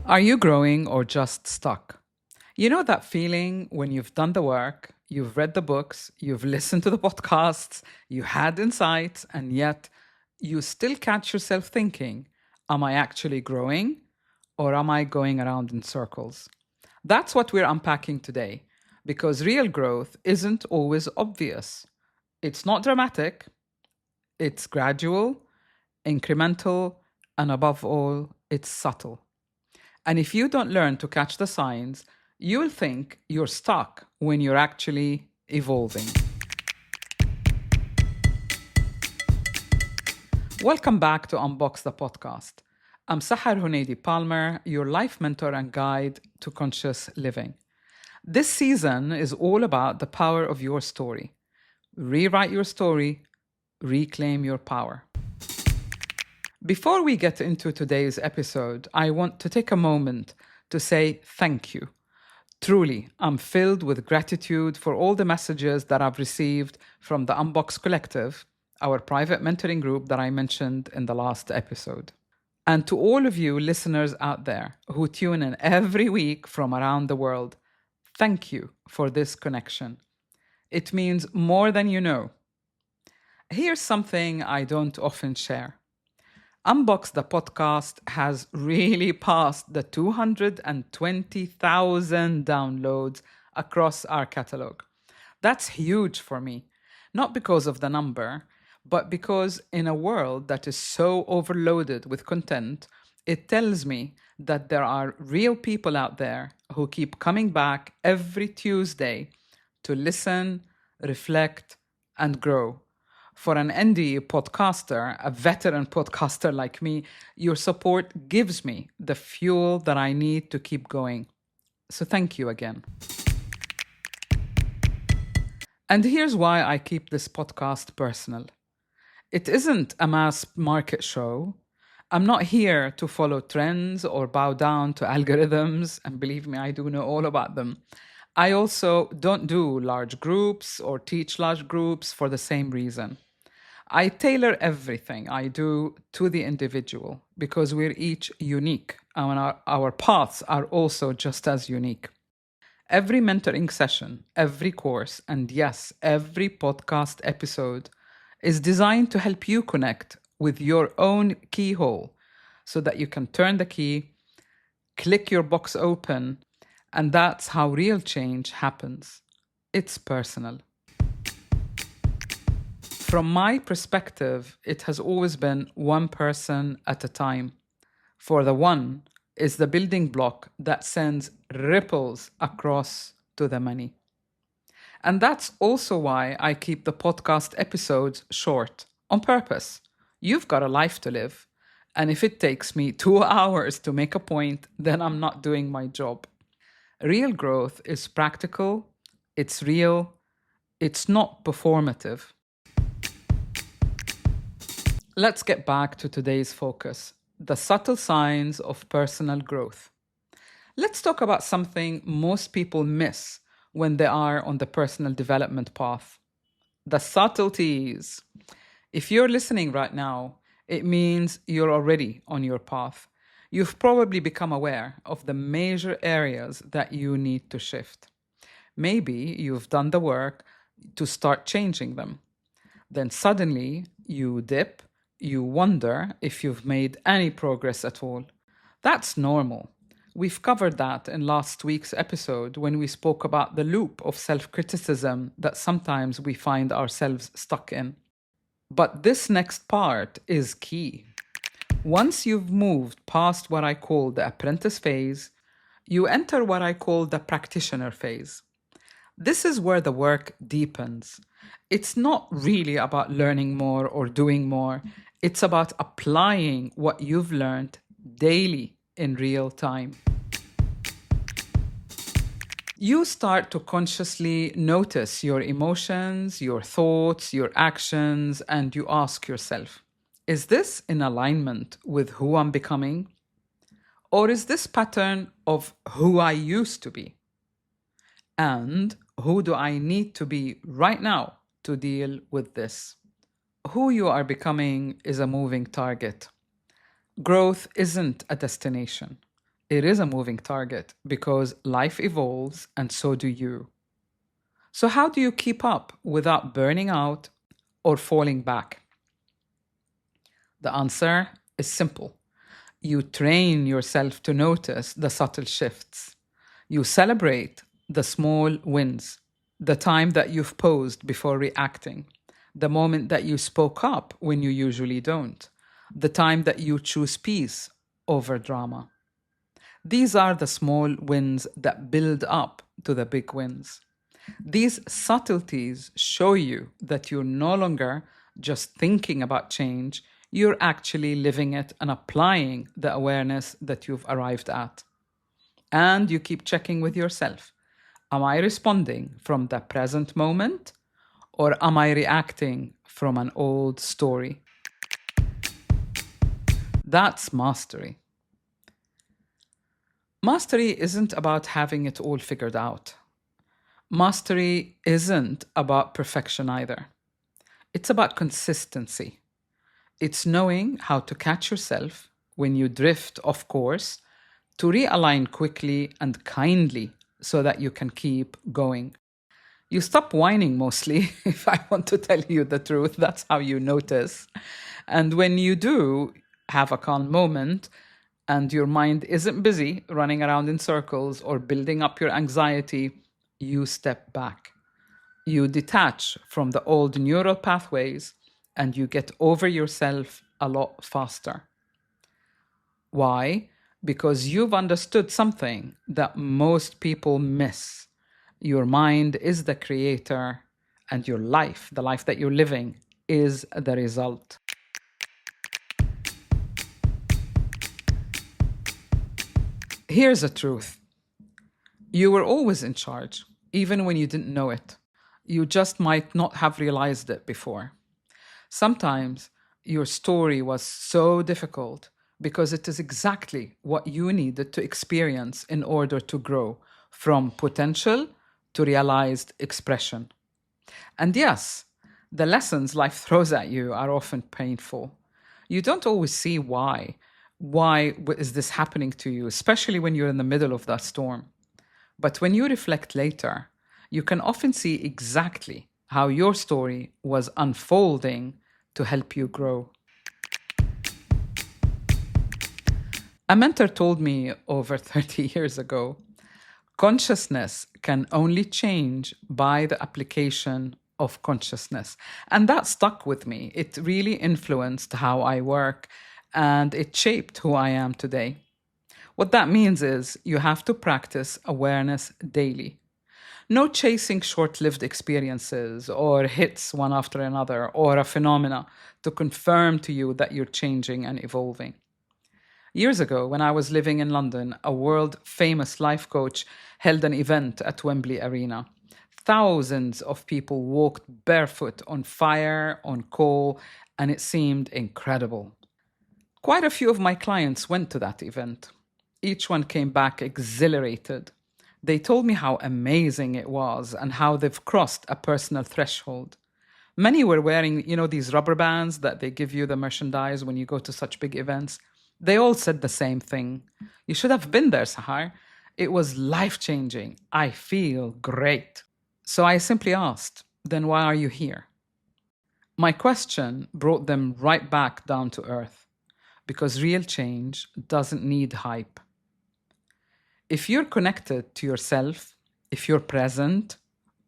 Are you growing or just stuck? You know that feeling when you've done the work, you've read the books, you've listened to the podcasts, you had insights, and yet you still catch yourself thinking, am I actually growing or am I going around in circles? That's what we're unpacking today because real growth isn't always obvious. It's not dramatic, it's gradual, incremental, and above all, it's subtle. And if you don't learn to catch the signs, you'll think you're stuck when you're actually evolving. Welcome back to Unbox the Podcast. I'm Sahar Huneidi Palmer, your life mentor and guide to conscious living. This season is all about the power of your story. Rewrite your story, reclaim your power. Before we get into today's episode, I want to take a moment to say thank you. Truly, I'm filled with gratitude for all the messages that I've received from the Unbox Collective, our private mentoring group that I mentioned in the last episode. And to all of you listeners out there who tune in every week from around the world, thank you for this connection. It means more than you know. Here's something I don't often share. Unbox the Podcast has really passed the 220,000 downloads across our catalog. That's huge for me, not because of the number, but because in a world that is so overloaded with content, it tells me that there are real people out there who keep coming back every Tuesday to listen, reflect, and grow. For an indie podcaster, a veteran podcaster like me, your support gives me the fuel that I need to keep going. So thank you again. And here's why I keep this podcast personal. It isn't a mass market show. I'm not here to follow trends or bow down to algorithms, and believe me, I do know all about them. I also don't do large groups or teach large groups for the same reason. I tailor everything I do to the individual because we're each unique and our paths are also just as unique. Every mentoring session, every course, and yes, every podcast episode is designed to help you connect with your own keyhole so that you can turn the key, click your box open, and that's how real change happens. It's personal. From my perspective, it has always been one person at a time. For the one is the building block that sends ripples across to the many. And that's also why I keep the podcast episodes short, on purpose. You've got a life to live. And if it takes me 2 hours to make a point, then I'm not doing my job. Real growth is practical, it's real, it's not performative. Let's get back to today's focus, the subtle signs of personal growth. Let's talk about something most people miss when they are on the personal development path. The subtleties. If you're listening right now, it means you're already on your path. You've probably become aware of the major areas that you need to shift. Maybe you've done the work to start changing them. Then suddenly you dip. You wonder if you've made any progress at all. That's normal. We've covered that in last week's episode when we spoke about the loop of self-criticism that sometimes we find ourselves stuck in. But this next part is key. Once you've moved past what I call the apprentice phase, you enter what I call the practitioner phase. This is where the work deepens. It's not really about learning more or doing more. It's about applying what you've learned daily in real time. You start to consciously notice your emotions, your thoughts, your actions, and you ask yourself, is this in alignment with who I'm becoming? Or is this pattern of who I used to be? And who do I need to be right now to deal with this? Who you are becoming is a moving target. Growth isn't a destination. It is a moving target because life evolves and so do you. So, how do you keep up without burning out or falling back? The answer is simple. You train yourself to notice the subtle shifts. You celebrate the small wins, the time that you've paused before reacting, the moment that you spoke up when you usually don't, the time that you choose peace over drama. These are the small wins that build up to the big wins. These subtleties show you that you're no longer just thinking about change, you're actually living it and applying the awareness that you've arrived at. And you keep checking with yourself. Am I responding from the present moment or am I reacting from an old story? That's mastery. Mastery isn't about having it all figured out. Mastery isn't about perfection either. It's about consistency. It's knowing how to catch yourself when you drift off course, to realign quickly and kindly so that you can keep going. You stop whining mostly, if I want to tell you the truth. That's how you notice. And when you do have a calm moment and your mind isn't busy running around in circles or building up your anxiety, you step back. You detach from the old neural pathways and you get over yourself a lot faster. Why? Because you've understood something that most people miss. Your mind is the creator, and your life, the life that you're living, is the result. Here's the truth. You were always in charge, even when you didn't know it. You just might not have realized it before. Sometimes your story was so difficult because it is exactly what you needed to experience in order to grow from potential to realized expression. And yes, the lessons life throws at you are often painful. You don't always see why. Why is this happening to you, especially when you're in the middle of that storm? But when you reflect later, you can often see exactly how your story was unfolding to help you grow. A mentor told me over 30 years ago, consciousness can only change by the application of consciousness. And that stuck with me. It really influenced how I work and it shaped who I am today. What that means is you have to practice awareness daily. No chasing short-lived experiences or hits one after another or a phenomena to confirm to you that you're changing and evolving. Years ago, when I was living in London, a world-famous life coach held an event at Wembley Arena. Thousands of people walked barefoot on fire, on coal, and it seemed incredible. Quite a few of my clients went to that event. Each one came back exhilarated. They told me how amazing it was and how they've crossed a personal threshold. Many were wearing, these rubber bands that they give you the merchandise when you go to such big events. They all said the same thing. You should have been there, Sahar. It was life-changing. I feel great. So I simply asked, then why are you here? My question brought them right back down to earth, because real change doesn't need hype. If you're connected to yourself, if you're present,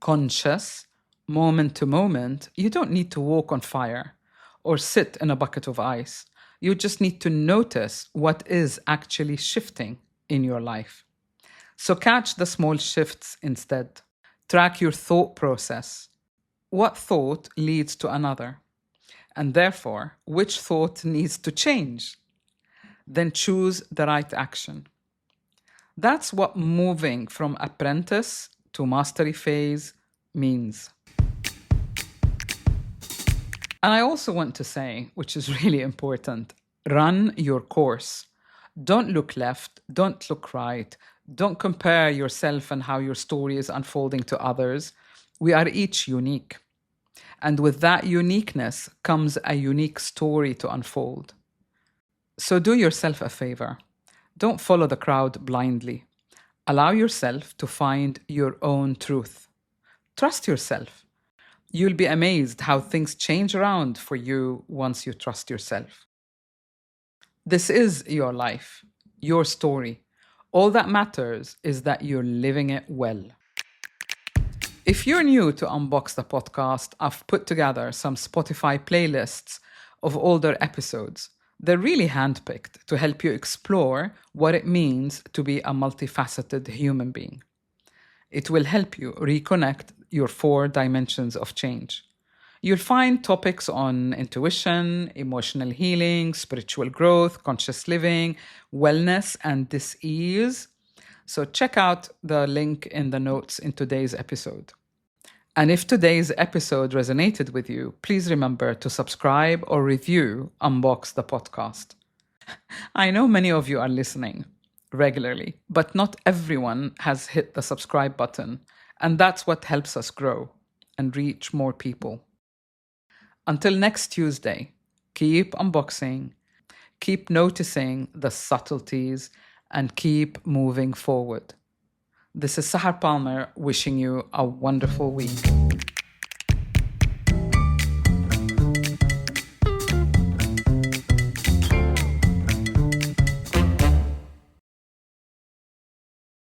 conscious, moment to moment, you don't need to walk on fire or sit in a bucket of ice. You just need to notice what is actually shifting in your life. So catch the small shifts instead. Track your thought process. What thought leads to another? And therefore, which thought needs to change? Then choose the right action. That's what moving from apprentice to mastery phase means. And I also want to say, which is really important, run your course. Don't look left, don't look right. Don't compare yourself and how your story is unfolding to others. We are each unique. And with that uniqueness comes a unique story to unfold. So do yourself a favor. Don't follow the crowd blindly. Allow yourself to find your own truth. Trust yourself. You'll be amazed how things change around for you once you trust yourself. This is your life, your story. All that matters is that you're living it well. If you're new to Unbox the Podcast, I've put together some Spotify playlists of older episodes. They're really handpicked to help you explore what it means to be a multifaceted human being. It will help you reconnect your 4 dimensions of change. You'll find topics on intuition, emotional healing, spiritual growth, conscious living, wellness, and dis-ease. So check out the link in the notes in today's episode. And if today's episode resonated with you, please remember to subscribe or review Unbox the Podcast. I know many of you are listening regularly, but not everyone has hit the subscribe button, and that's what helps us grow and reach more people. Until next Tuesday, keep unboxing, keep noticing the subtleties, and keep moving forward. This is Sahar Palmer wishing you a wonderful week.